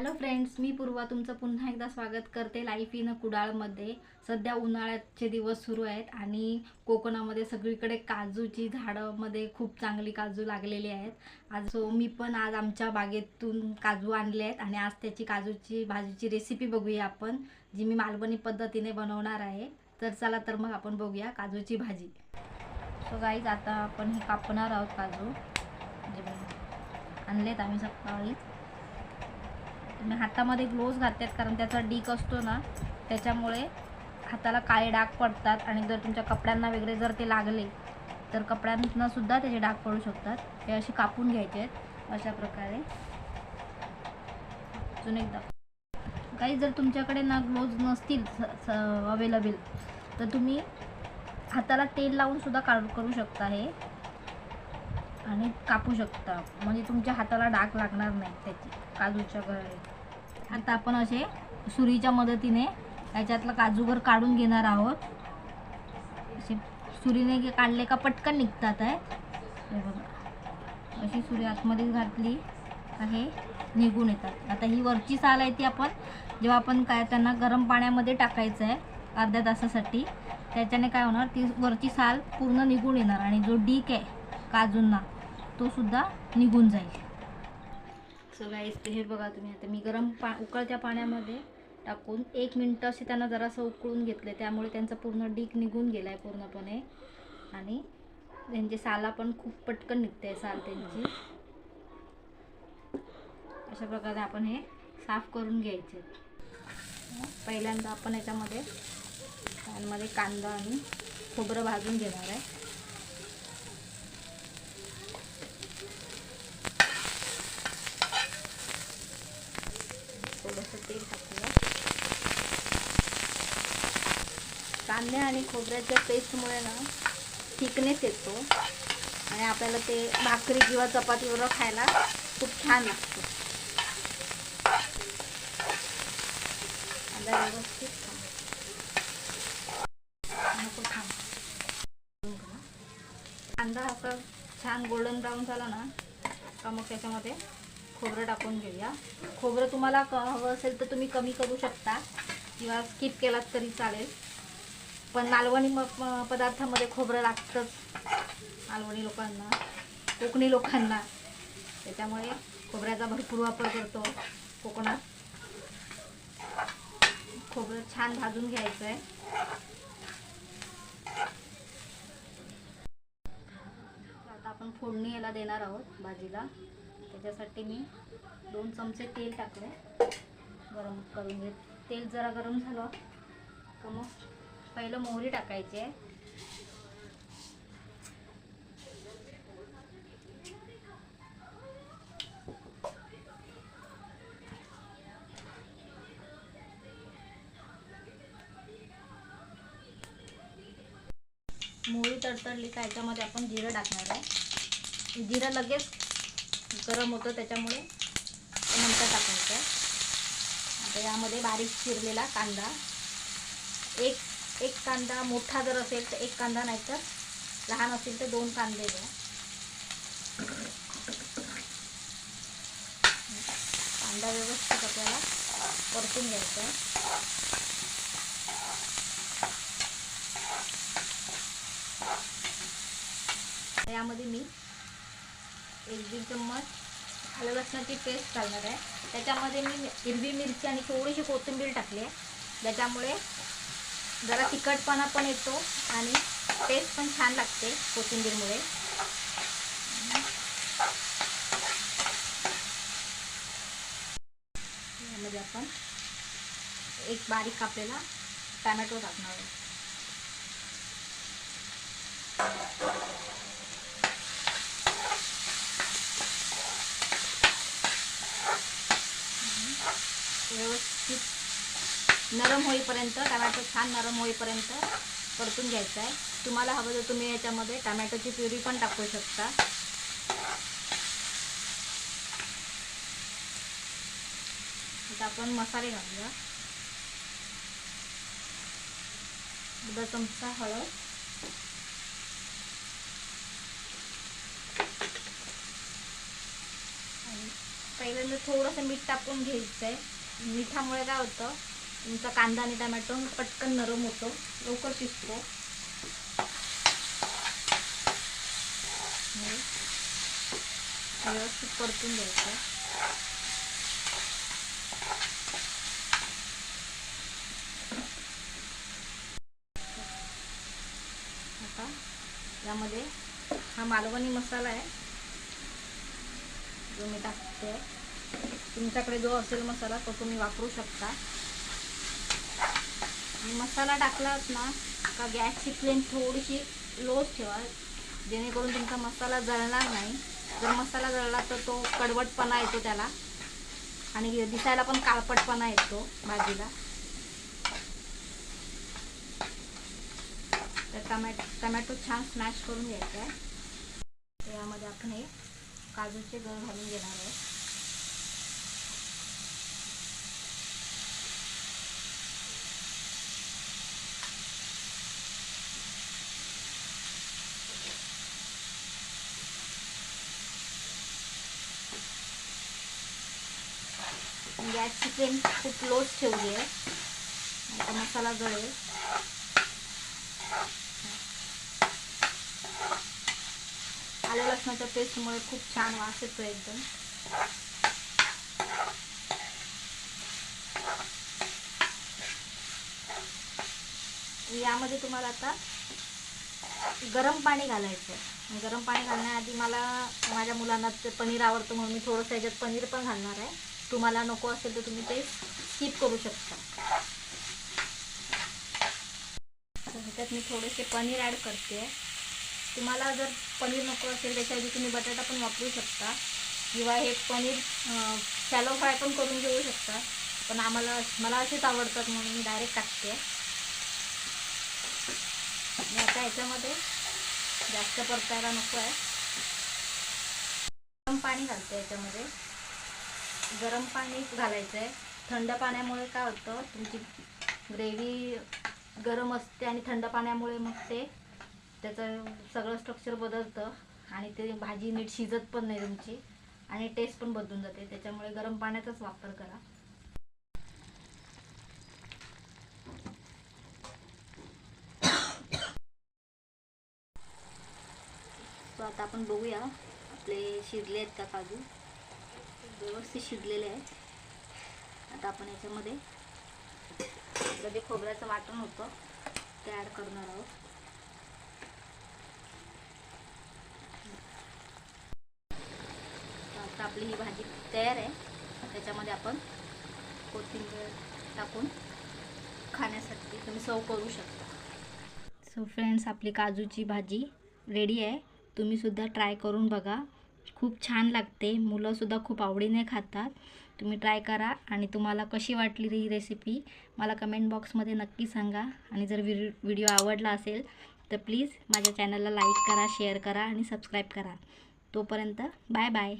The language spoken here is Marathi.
हॅलो फ्रेंड्स, मी पूर्वा तुमचं पुन्हा एकदा स्वागत करते लाईफ इन कुडाळमध्ये। सध्या उन्हाळ्याचे दिवस सुरू आहेत आणि कोकणामध्ये सगळीकडे काजूची झाडांमध्ये खूप चांगली काजू लागलेली आहेत। मी पण आज आमच्या बागेतून काजू आणले आहेत आणि आज त्याची काजूची भाजीची रेसिपी बघूया आपण, जी मी मालवणी पद्धतीने बनवणार आहे। तर चला तर मग आपण बघूया काजूची भाजी। सो गाईज, आता आपण हे कापणार आहोत काजू, जे आणलेत आम्ही सकाळी। मी हातामध्ये ग्लोव्ज घातलेत कारण त्याचा डीक असतो ना, त्याच्यामुळे हाताला काळे डाग पडतात आणि जर तुमच्या कपड्यांना वगैरे जर ते लागले तर कपड्यांना सुद्धा त्याचे डाग पडू शकतात। हे असे कापून घ्यायचे आहेत अशा प्रकारे। अजून एकदा काही जर तुमच्याकडे ना ग्लोव्ज नसतील अवेलेबल तर तुम्ही हाताला तेल लावून सुद्धा करू शकता हे आणि कापू शकता, म्हणजे तुमच्या हाताला डाग लागणार नाही त्याची काजूच्या गळे। आता आपण असे सुरीच्या मदतीने याच्यातलं काजूगर काढून घेणार आहोत। असे सुरीने काढले का पटकन निघतात आहे। हे बघा, अशी सुरी आतमध्ये घातली आहे, निघून येतात। आता ही वरची साल आहे ती आपण जेव्हा आपण त्यांना गरम पाण्यामध्ये टाकायचं आहे अर्ध्या तासासाठी, त्याच्याने काय होणार, ती वरची साल पूर्ण निघून येणार आणि जो डीक आहे काजूंना तो सुद्धा निघून जाईल। सो गाईस, हे बघा तुम्ही, आता मी उकळत्या पाण्यामध्ये टाकून 1 मिनिट असे त्यांना जरासं उकळून घेतले, त्यामुळे त्यांचा पूर्ण डीक निघून गेला आहे पूर्णपणे आणि त्यांची साला पण खूप पटकन निघते साल त्यांची। अशा प्रकारे आपण हे साफ करून घ्यायचे। पहिल्यांदा आपण याच्यामध्ये पॅनमध्ये कांदा आणि खोबरं भाजून घेणार आहे। थोडंसं तेल टाकूया। कांदे आणि खोबऱ्याच्या पेस्टमुळे ना थिकनेस येतो आणि आपल्याला ते भाकरी किंवा चपातीवर खायला खूप छान लागतं। कांदा व्यवस्थित कांदा असा छान गोल्डन ब्राऊन झाला ना का मग त्याच्यामध्ये खोबरं टाकून घेऊया। खोबरं तुम्हाला हवं असेल तर तुम्ही कमी करू शकता किंवा स्किप केलात तरी चालेल, पण मालवणी पदार्थामध्ये खोबरं लागतंच मालवणी लोकांना, कोकणी लोकांना, त्याच्यामुळे खोबऱ्याचा भरपूर वापर करतो कोकणात। खोबरं छान भाजून घ्यायचं आहे। आता आपण फोडणी याला देणार आहोत भाजीला। त्याच्यासाठी मी 2 चमचे तेल टाकले, गरम करून घेत। तेल जरा गरम झालं का मग पहिलं मोहरी टाकायची आहे। मोहरी तडतडली का याच्यामध्ये आपण जिरं टाकणार आहे। जिरं लगेच गरम होतं त्याच्यामुळे नंतर टाकायचं आहे। आता यामध्ये बारीक चिरलेला कांदा, एक कांदा मोठा जर असेल तर 1 कांदा, नाहीतर लहान असेल तर 2 कांदे घ्या। कांदा व्यवस्थित आपल्याला परतून घ्यायचा आहे। यामध्ये मी 1-1.5 चम्मच आलं लसणाची पेस्ट घालणार आहे। त्याच्यामध्ये मी हिरवी मिरची आणि थोडीशी कोथिंबीर टाकली आहे, ज्याच्यामुळे जरा तिखटपणा पण येतो आणि टेस्ट पण छान लागते कोथिंबीरमुळे। यामध्ये आपण एक बारीक कापलेला टोमॅटो टाकणार आहे। व्यवस्थित नरम होईपर्यंत, टोमॅटो छान नरम होईपर्यंत परतून घ्यायचं आहे। तुम्हाला हवं तर तुम्ही याच्यामध्ये टोमॅटोची प्युरी पण टाकू शकता। आता आपण मसाले घालूया। 1 चमचा हळद, पहिल्यांदा थोडंसं मीठ टाकून घ्यायचं आहे. मिठामुळे काय होतं, तुमचा कांदा आणि टमॅटो पटकन नरम होतो, लवकर शिजतो. व्यवस्थित परतून घ्यायचं. आता यामध्ये हा मालवणी मसाला आहे जो मी टाकते. तुमच्याकडे जो असेल मसाला तो तुम्ही वापरू शकता. आणि मसाला टाकलात ना का गॅसची फ्लेम थोडीशी लोच ठेवा, जेणेकरून तुमचा मसाला जळणार नाही. जर मसाला जळला तर तो कडवटपणा येतो त्याला आणि दिसायला पण काळपटपणा येतो भाजीला. तर टमॅटो छान स्मॅश करून घ्यायचा आहे. यामध्ये आपण हे काजूचे गर घालून घेणार आहे. गॅसची फ्लेम खूप लोच ठेवली आहे, आता मसाला जळेल. आलं लसणाच्या पेस्टमुळे खूप छान वास येतो एकदम. यामध्ये तुम्हाला आता गरम पाणी घालायचं. गरम पाणी घालण्याआधी मला माझ्या मुलांना ते पनीर आवडतं म्हणून मी थोडंसं याच्यात पनीर पण घालणार आहे. तुम्हाला नको असेल तर तुम्ही ते स्किप करू शकता. ह्याच्यात मी थोडेसे पनीर ॲड करते. तुम्हाला जर पनीर नको असेल त्याच्याऐवजी तुम्ही बटाटा पण वापरू शकता किंवा हे पनीर शॅलो फ्राय पण करून घेऊ शकता. पण मला असेच आवडतात म्हणून मी डायरेक्ट टाकते. आणि आता ह्याच्यामध्ये जास्त परतायला नको आहे. गरम पाणी घालते याच्यामध्ये. गरम पाणी घालायचं आहे. थंड पाण्यामुळे काय होतं, तुमची ग्रेव्ही गरम असते आणि थंड पाण्यामुळे मग त्याचं सगळं स्ट्रक्चर बदलतं आणि ते भाजी नीट शिजत पण नाही तुमची आणि टेस्ट पण बदलून जाते. त्याच्यामुळे गरम पाण्याचाच वापर करा. सो आता आपण बघूया आपले शिजले आहेत का काजू. व्यवस्थित शिजलेले आहेत. आता आपण याच्यामध्ये जे खोबऱ्याचं वाटण होतं ते ॲड करणार आहोत. आता आपली ही भाजी तयार आहे. त्याच्यामध्ये आपण कोथिंबीर टाकून खाण्यासाठी तुम्ही सर्व करू शकता. सो फ्रेंड्स, आपली काजूची भाजी रेडी आहे. तुम्हीसुद्धा ट्राय करून बघा, खूप छान लागते. मुलंसुद्धा खूप आवडीने खातात. तुम्ही ट्राय करा आणि तुम्हाला कशी वाटली ही रेसिपी मला कमेंट बॉक्समध्ये नक्की सांगा. आणि जर व्हिडिओ आवडला असेल तर प्लीज माझ्या चॅनलला लाईक करा, शेअर करा आणि सबस्क्राईब करा. तोपर्यंत बाय बाय.